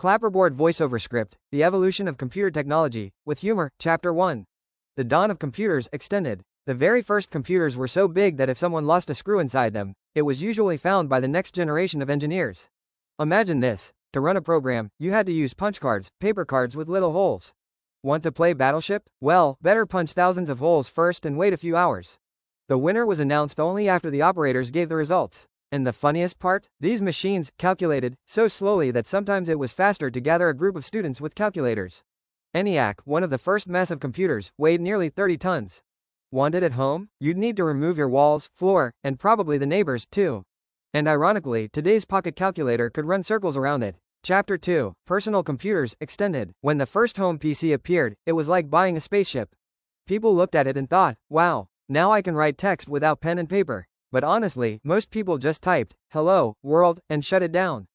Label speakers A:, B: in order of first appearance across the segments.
A: Clapperboard voiceover script, The Evolution of Computer Technology, with Humor, Chapter 1. The Dawn of Computers, Extended. The very first computers were so big that if someone lost a screw inside them, it was usually found by the next generation of engineers. Imagine this. To run a program, you had to use punch cards, paper cards with little holes. Want to play Battleship? Well, better punch thousands of holes first and wait a few hours. The winner was announced only after the operators gave the results. And the funniest part? These machines calculated so slowly that sometimes it was faster to gather a group of students with calculators. ENIAC, one of the first massive computers, weighed nearly 30 tons. Want it at home? You'd need to remove your walls, floor, and probably the neighbors, too. And ironically, today's pocket calculator could run circles around it. Chapter 2. Personal Computers, Extended. When the first home PC appeared, it was like buying a spaceship. People looked at it and thought, wow, now I can write text without pen and paper. But honestly, most people just typed, hello, world, and shut it down.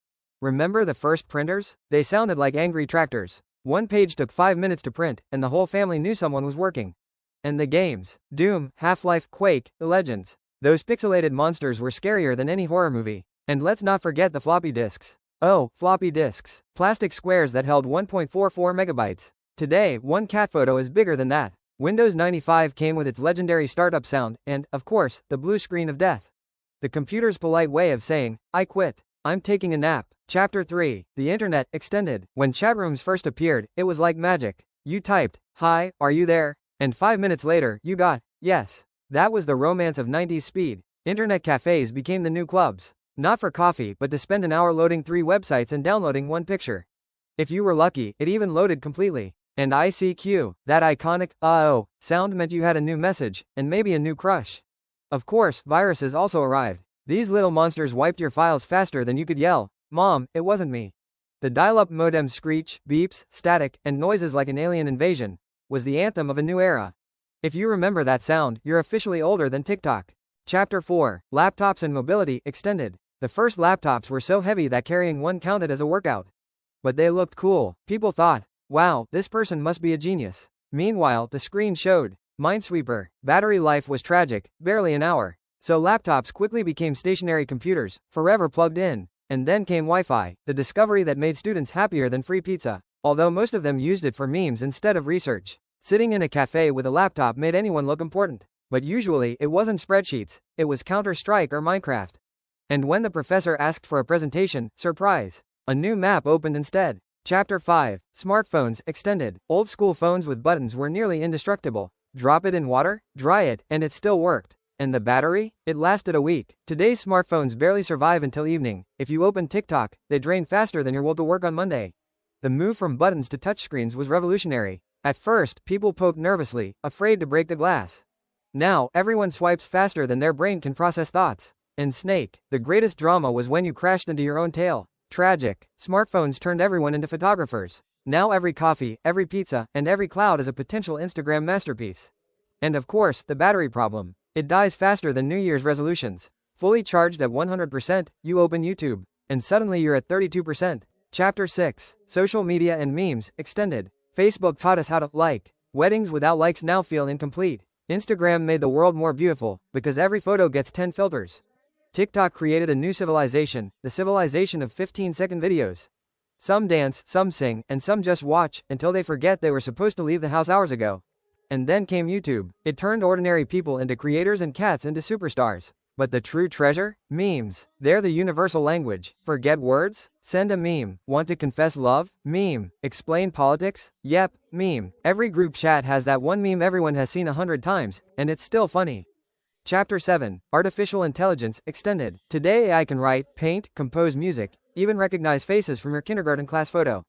A: Remember the first printers? They sounded like angry tractors. One page took 5 minutes to print, and the whole family knew someone was working. And the games. Doom, Half-Life, Quake, The Legends. Those pixelated monsters were scarier than any horror movie. And let's not forget the floppy disks. Oh, floppy disks. Plastic squares that held 1.44 megabytes. Today, one cat photo is bigger than that. Windows 95 came with its legendary startup sound, and, of course, the blue screen of death. The computer's polite way of saying, I quit. I'm taking a nap. Chapter 3. The Internet, Extended. When chat rooms first appeared, it was like magic. You typed, hi, are you there? And 5 minutes later, you got, yes. That was the romance of 90s speed. Internet cafes became the new clubs. Not for coffee, but to spend an hour loading 3 websites and downloading 1 picture. If you were lucky, it even loaded completely. And ICQ, that iconic, uh-oh, sound meant you had a new message, and maybe a new crush. Of course, viruses also arrived. These little monsters wiped your files faster than you could yell, Mom, it wasn't me. The dial-up modem's screech, beeps, static, and noises like an alien invasion was the anthem of a new era. If you remember that sound, you're officially older than TikTok. Chapter 4. Laptops and Mobility, Extended. The first laptops were so heavy that carrying one counted as a workout. But they looked cool. People thought, wow, this person must be a genius. Meanwhile, the screen showed, Minesweeper. Battery life was tragic, barely an hour. So laptops quickly became stationary computers, forever plugged in. And then came Wi-Fi, the discovery that made students happier than free pizza. Although most of them used it for memes instead of research. Sitting in a cafe with a laptop made anyone look important. But usually, it wasn't spreadsheets, it was Counter-Strike or Minecraft. And when the professor asked for a presentation, surprise, a new map opened instead. Chapter 5. Smartphones, Extended. Old school phones with buttons were nearly indestructible. Drop it in water, dry it, and it still worked. And the battery? It lasted a week. Today's smartphones barely survive until evening. If you open TikTok, they drain faster than your will to work on Monday. The move from buttons to touchscreens was revolutionary. At first, people poked nervously, afraid to break the glass. Now, everyone swipes faster than their brain can process thoughts. And Snake, the greatest drama was when you crashed into your own tail. Tragic. Smartphones turned everyone into photographers. Now every coffee, every pizza, and every cloud is a potential Instagram masterpiece. And of course, the battery problem. It dies faster than New Year's resolutions. Fully charged at 100%, you open YouTube. And suddenly you're at 32%. Chapter 6. Social Media and Memes, Extended. Facebook taught us how to like. Weddings without likes now feel incomplete. Instagram made the world more beautiful, because every photo gets 10 filters. TikTok created a new civilization, the civilization of 15-second videos. Some dance, some sing, and some just watch, until they forget they were supposed to leave the house hours ago. And then came YouTube. It turned ordinary people into creators and cats into superstars. But the true treasure? Memes. They're the universal language. Forget words? Send a meme. Want to confess love? Meme. Explain politics? Yep, meme. Every group chat has that one meme everyone has seen 100 times, and it's still funny. Chapter 7. Artificial Intelligence, Extended. Today AI can write, paint, compose music, even recognize faces from your kindergarten class photo.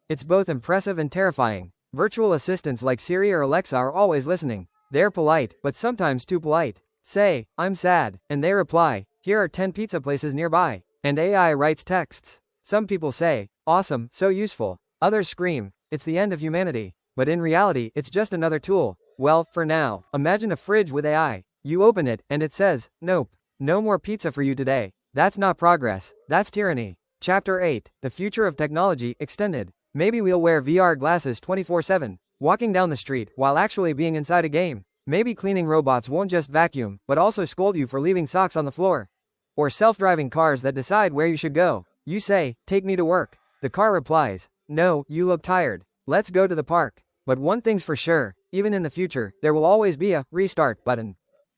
A: It's both impressive and terrifying. Virtual assistants like Siri or Alexa are always listening. They're polite, but sometimes too polite. Say, I'm sad, and they reply, here are 10 pizza places nearby. And AI writes texts. Some people say, awesome, so useful. Others scream, it's the end of humanity. But in reality, it's just another tool. Well, for now, imagine a fridge with AI. You open it, and it says, nope, no more pizza for you today. That's not progress, that's tyranny. Chapter 8. The Future of Technology, Extended. Maybe we'll wear VR glasses 24/7, walking down the street, while actually being inside a game. Maybe cleaning robots won't just vacuum, but also scold you for leaving socks on the floor. Or self-driving cars that decide where you should go. You say, take me to work. The car replies, "No, you look tired. Let's go to the park." But one thing's for sure, even in the future, there will always be a restart button.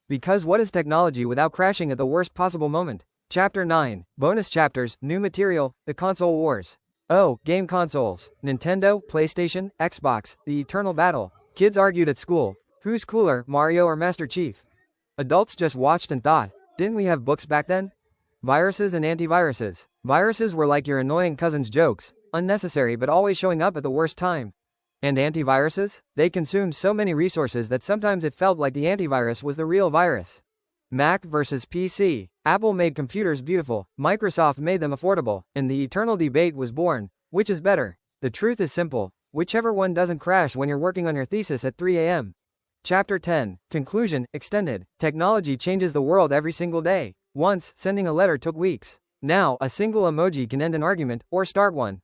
A: Because what is technology without crashing at the worst possible moment? Chapter 9, Bonus Chapters, New Material, The Console Wars. Oh, game consoles. Nintendo, PlayStation, Xbox, the eternal battle. Kids argued at school. Who's cooler, Mario or Master Chief? Adults just watched and thought, didn't we have books back then? Viruses and antiviruses. Viruses were like your annoying cousin's jokes, unnecessary but always showing up at the worst time. And antiviruses? They consumed so many resources that sometimes it felt like the antivirus was the real virus. Mac versus PC. Apple made computers beautiful, Microsoft made them affordable, and the eternal debate was born. Which is better? The truth is simple. Whichever one doesn't crash when you're working on your thesis at 3 a.m. Chapter 10. Conclusion, Extended. Technology changes the world every single day. Once, sending a letter took weeks. Now, a single emoji can end an argument, or start one.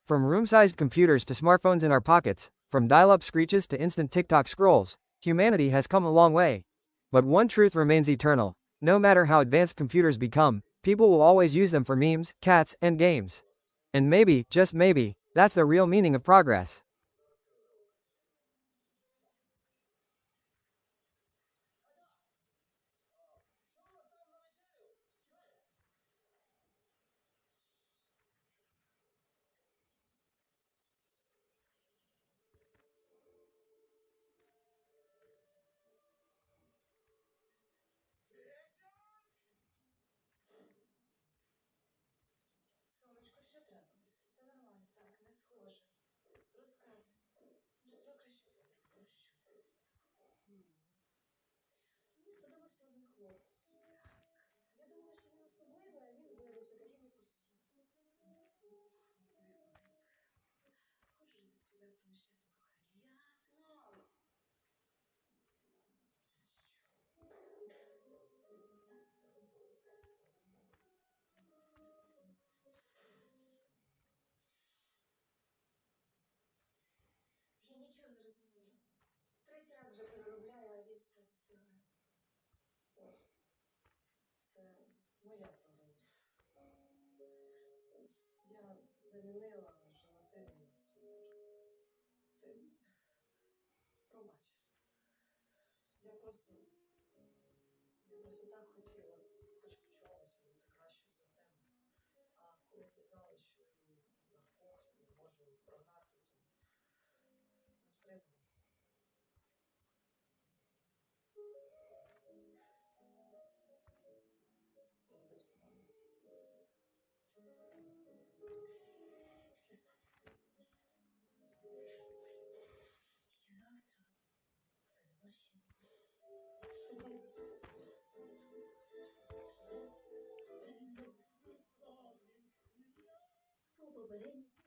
A: From room-sized computers to smartphones in our pockets, from dial-up screeches to instant TikTok scrolls, humanity has come a long way. But one truth remains eternal. No matter how advanced computers become, people will always use them for memes, cats, and games. And maybe, just maybe, that's the real meaning of progress.